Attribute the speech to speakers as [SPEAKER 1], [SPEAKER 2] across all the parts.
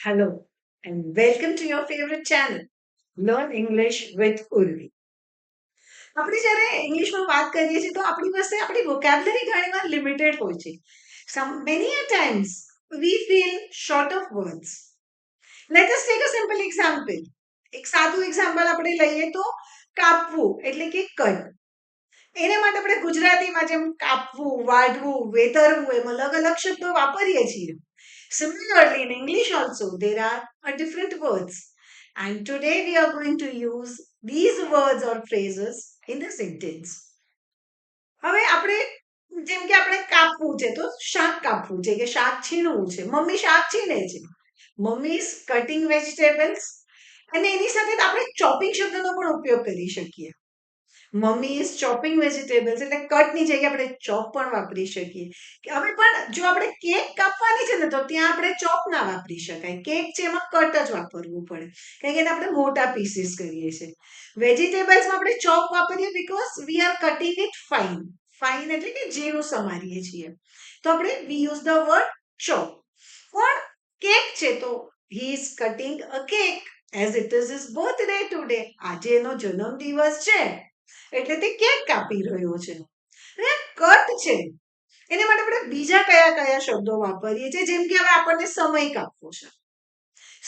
[SPEAKER 1] Hello, and welcome to your favorite channel, Learn English with Urvi. આપણે જ્યારે ઇંગ્લિશમાં વાત કરીએ છીએ તો આપણી પાસે આપણી વોકેબ્યુલરી ઘણીવાર લિમિટેડ હોય છે. Many a times we feel short of words. Let us take a simple example. એક સાદું એક્ઝામ્પલ આપણે લઈએ તો કાપવું એટલે કે કટ. એને માટે આપણે ગુજરાતીમાં જેમ કાપવું, વાઢવું, વેતરવું એમ અલગ અલગ શબ્દો વાપરીએ છીએ. Similarly, in English also, there are different words. And today we are going to use these words or phrases in the sentence. હવે આપણે જેમ કે આપણે કાપવું છે તો શાક કાપવું છે કે શાક છીણવું છે. મમ્મી શાક છીણે છે. Mummy is cutting vegetables. અને એની સાથે આપણે ચોપિંગ શબ્દનો પણ ઉપયોગ કરી શકીએ. મમ્મી ઇઝ ચોપિંગ વેજીટેબલ્સ એટલે કટની જગ્યાએ આપણે ચોપ પણ વાપરી શકીએ. હવે પણ જો આપણે કેક કાપવાની છે ને તો ત્યાં આપણે ચોપ ના વાપરી શકાય. કેક છે એમાં કટ જ વાપરવું પડે કારણ કે આપણે મોટા પીસીસ કરીએ છીએ. વેજીટેબલ્સમાં આપણે ચોપ વાપરીએ because we are cutting it fine. Fine એટલે કે ઝીણું સમારીએ છીએ. તો આપણે વી યુઝ ધ વર્ડ ચોપ. પણ કેક છે તો he is cutting a cake as it is his birthday today. આજે એનો જન્મદિવસ છે એટલે તે કેક કાપી રહ્યો છે. અને કટ છે એને માટે આપણે બીજા કયા કયા શબ્દો વાપરીએ છીએ જેમ કે હવે આપણને સમય કાપવો છે.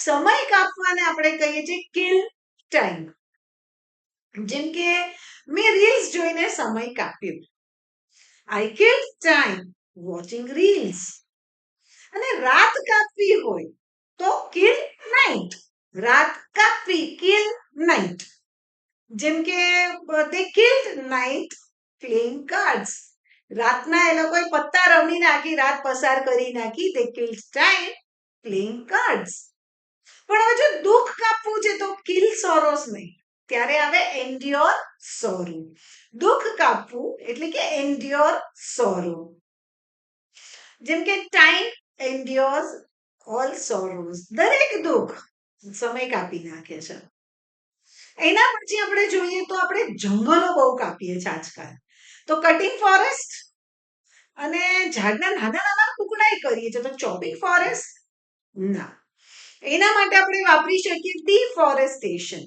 [SPEAKER 1] સમય કાપવાને આપણે કહીએ છીએ કિલ ટાઈમ. જેમ કે મેં રીલ્સ જોઈને સમય કાપ્યો. આઈ કિલ્ડ ટાઈમ વોચિંગ રીલ્સ. અને રાત કાપવી હોય તો કિલ નાઇટ. રાત કાપવી કિલ નાઇટ. જેમ કે they killed night playing cards. રાતના એ લોકોએ પત્તા રમી નાખી, રાત પસાર કરી નાખી. they killed time playing cards. પણ હવે જો દુઃખ કાપવું છે તો kill sorrows નહીં, ત્યારે આવે endure sorrow. દુઃખ કાપવું એટલે કે endure sorrow. જેમ કે time endures all sorrows. દરેક દુઃખ સમય કાપી નાખે છે. એના પછી આપણે જોઈએ તો આપણે જંગલો બહુ કાપીએ છીએ આજકાલ. તો કટિંગ ફોરેસ્ટ અને ઝાડના નાના નાના ટુકડા કરીએ છીએ તો ચોપિંગ ફોરેસ્ટ ના. એના માટે આપણે વાપરી શકીએ ડિફોરેસ્ટેશન.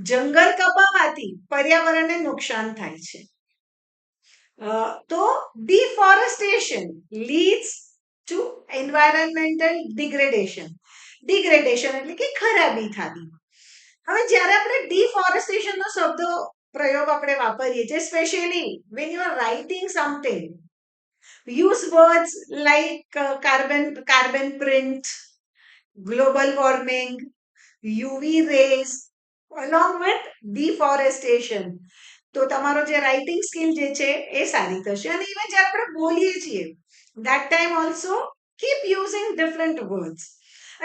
[SPEAKER 1] જંગલ કપાવાથી પર્યાવરણને નુકસાન થાય છે. તો deforestation leads two environmental degradation. Degradation એટલે કે ખરાબી થવી. હવે જ્યારે આપણે ડિફોરેસ્ટેશન નો શબ્દ પ્રયોગ આપણે વાપરીએ છીએ specially when you are writing something, use words like carbon print, global warming, UV rays along with deforestation. તો તમારો જે રાઇટિંગ સ્કિલ જે છે એ સારી થશે. અને ઇવન જ્યારે આપણે બોલીએ છીએ that time also keep using different words.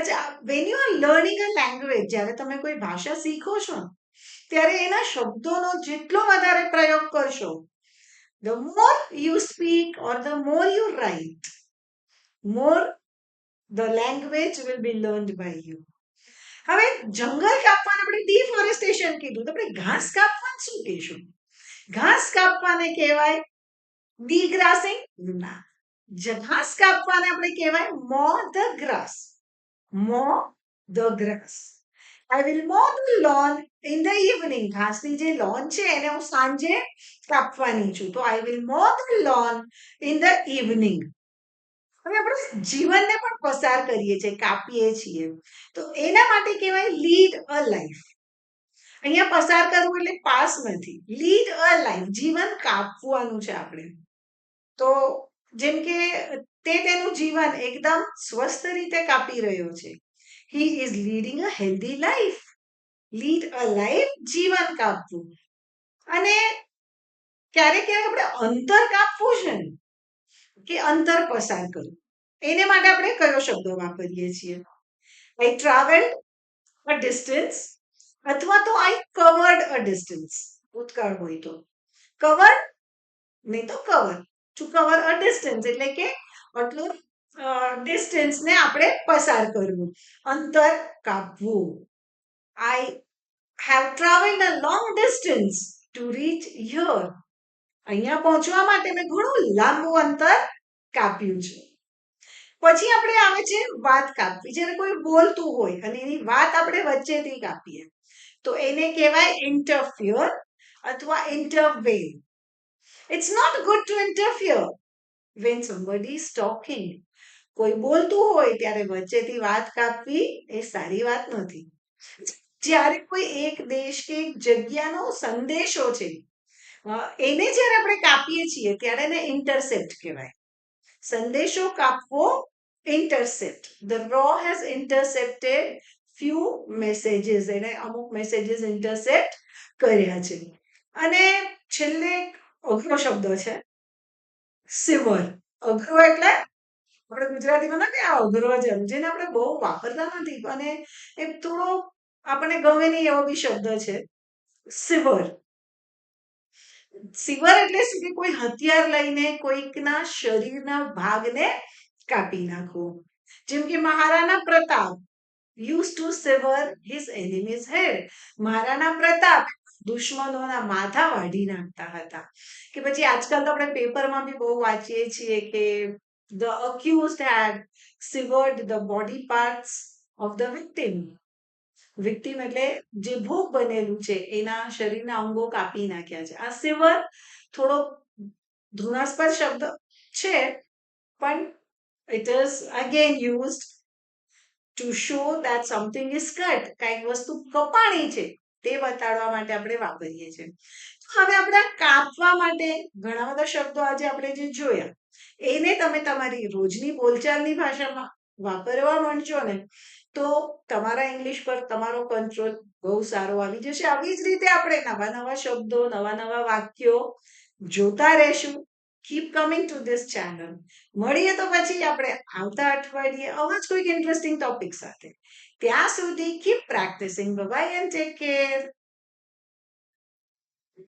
[SPEAKER 1] અચ્છા, when you are learning a language, જ્યારે તમે કોઈ ભાષા શીખો છો ત્યારે એના શબ્દોનો જેટલો વધારે પ્રયોગ કરશો, the more you speak or the more you write, more the language will be learned by you. હવે જંગલ કાપવાને આપણે ડિફોરેસ્ટેશન કીધું, તો આપણે ઘાસ કાપવાને શું કહીશું? ઘાસ કાપવાને કહેવાય ડીગ્રાસિંગ ના. ઘાસ કાપવાને આપણે કહેવાય mow the grass. mow the grass. I will mow the lawn in the evening. ઘાસની જે lawn છે એને હું સાંજે કાપવાની છું. તો I will mow the lawn in the evening. હવે આપણે જીવનને પણ પસાર કરીએ છીએ, કાપીએ છીએ, તો એના માટે કહેવાય લીડ અ લાઈફ. અહીંયા પસાર કરવું એટલે પાસ નથી. લીડ અ લાઈફ, જીવન કાપવાનું છે આપણે. તો જેમ કે તે તેનું જીવન એકદમ સ્વસ્થ રીતે કાપી રહ્યો છે. he is leading a healthy life. Lead a life, જીવન કાપવું. અને ક્યારેક ક્યારેક આપણે અંતર કાપવું છે ને કે અંતર પસાર કરવું, એને માટે આપણે કયો શબ્દ વાપરીએ છીએ? આઈ ટ્રાવેલ્ડ અ ડિસ્ટન્સ અથવા તો આઈ કવર્ડ અ ડિસ્ટન્સ. ભૂતકાળ હોય તો કવર્ડ નહીં તો કવર. ટુ કવર અ ડિસ્ટન્સ એટલે કે આટલું ડિસ્ટન્સને આપણે પસાર કરવું, અંતર કાપવું. આઈ have traveled a long distance to reach here. અહીંયા પહોંચવા માટે મેં ઘણું લાંબુ અંતર કાપ્યું છે. પછી આપણે આવે છે વાત કાપવી. જ્યારે કોઈ બોલતું હોય અને એની વાત આપણે વચ્ચેથી કાપીએ તો એને કહેવાય ઇન્ટરફિયર અથવા intervene. It's not good to interfere when somebody is talking. કોઈ બોલતું હોય ત્યારે વચ્ચેથી વાત કાપવી એ સારી વાત નથી. જ્યારે કોઈ એક દેશ કે એક જગ્યાનો સંદેશો છે એને જ્યારે આપણે કાપીએ છીએ ત્યારે એને ઇન્ટરસેપ્ટ કહેવાય. સંદેશો કાપવો ઇન્ટરસેપ્ટ. ધ રો હેઝ ઇન્ટરસેપ્ટેડ few messages. એને અમુક મેસેજીસ ઇન્ટરસેપ્ટ કર્યા છે. અને છેલ્લે એક અઘરો શબ્દ છે સિવર. અઘરો એટલે આપણે ગુજરાતીમાં નથી આ અઘરો છે જેને આપણે બહુ વાપરતા નથી અને એ થોડો આપણને ગમે નહીં એવો બી શબ્દ છે સિવર. સિવર એટલે શું કે કોઈ હથિયાર લઈને કોઈકના શરીરના ભાગને કાપી નાખવો. જેમ કે Maharana Pratap used to sever his enemy's head. Maharana Pratap દુશ્મનોના માથા વાઢી નાખતા હતા. કે પછી આજકાલ તો આપણે પેપરમાં બી બહુ વાંચીએ છીએ કે the accused had severed the body parts of the victim. Victim એટલે જે ભોગ બનેલું છે એના શરીરના અંગો કાપી નાખ્યા છે. આ સિવર થોડો ધૃણાસ્પદ શબ્દ છે પણ it is again used to show that something is cut. કંઈક વસ્તુ કપાણી છે તે બતાડવા માટે આપણે વાપરીએ છીએ. હવે આપણે કાપવા માટે ઘણા બધા શબ્દો આજે આપણે જે જોયા એને તમે તમારી રોજની બોલચાલની ભાષામાં વાપરવા માંડશો ને તો તમારા ઇંગ્લિશ પર તમારો કંટ્રોલ બહુ સારો આવી જશે. આવી જ રીતે આપણે નવા નવા શબ્દો નવા નવા વાક્યો જોતા રહેશું. Keep coming to this channel. મળીએ તો પછી આપણે આવતા અઠવાડિયે આવા જ કોઈક ઇન્ટરેસ્ટિંગ ટોપિક સાથે. ત્યાં સુધી keep practising. Bye bye and take care.